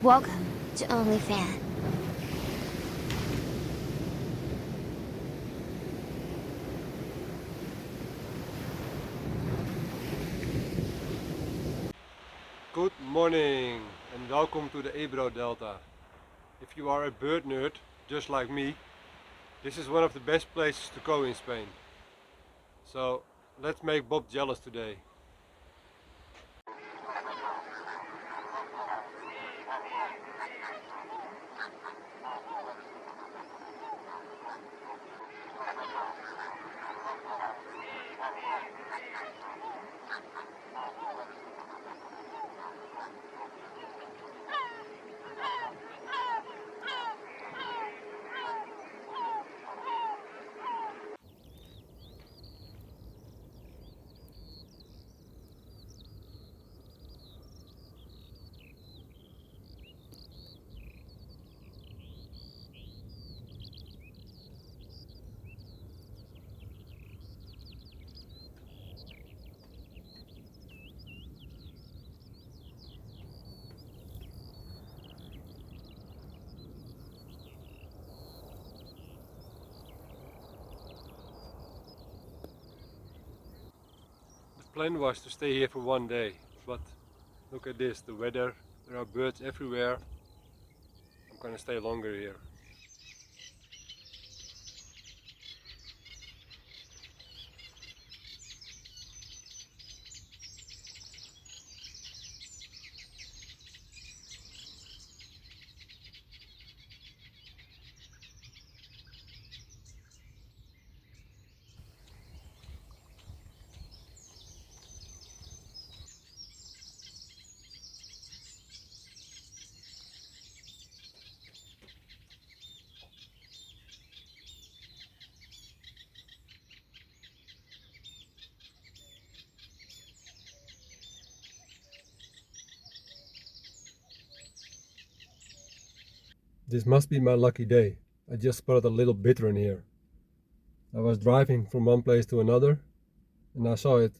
Welcome to OnlyFan. Good morning and welcome to the Ebro Delta. If you are a bird nerd, just like me, this is one of the best places to go in Spain. So let's make Bob jealous today. The plan was to stay here for one day, but look at this, the weather, there are birds everywhere. I'm gonna stay longer here. This must be my lucky day. I just spotted a little bittern here. I was driving from one place to another and I saw it.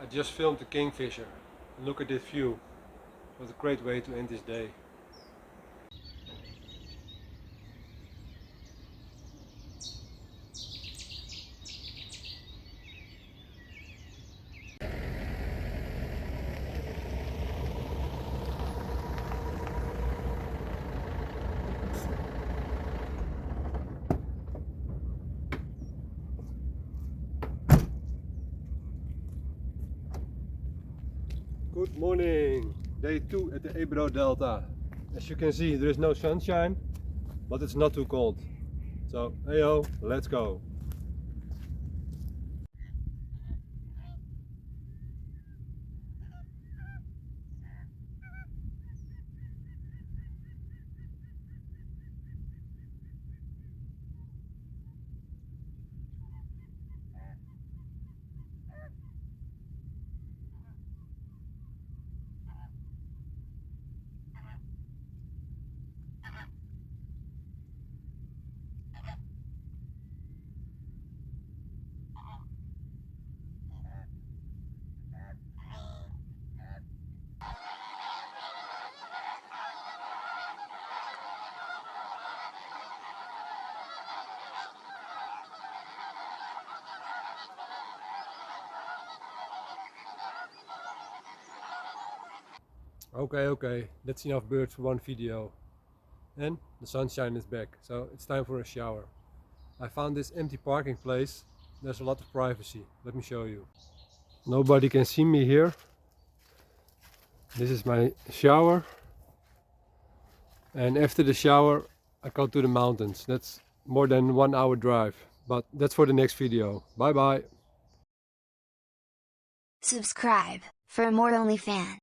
I just filmed the kingfisher. And look at this view. What a great way to end this day. Good morning, day 2 at the Ebro Delta. As you can see, there is no sunshine, but it's not too cold. So, heyo, let's go. Okay, that's enough birds for one video. And the sunshine is back, so it's time for a shower. I found this empty parking place. There's a lot of privacy. Let me show you. Nobody can see me here. This is my shower. And after the shower, I go to the mountains. That's more than 1 hour drive. But that's for the next video. Bye bye. Subscribe for more OnlyFan.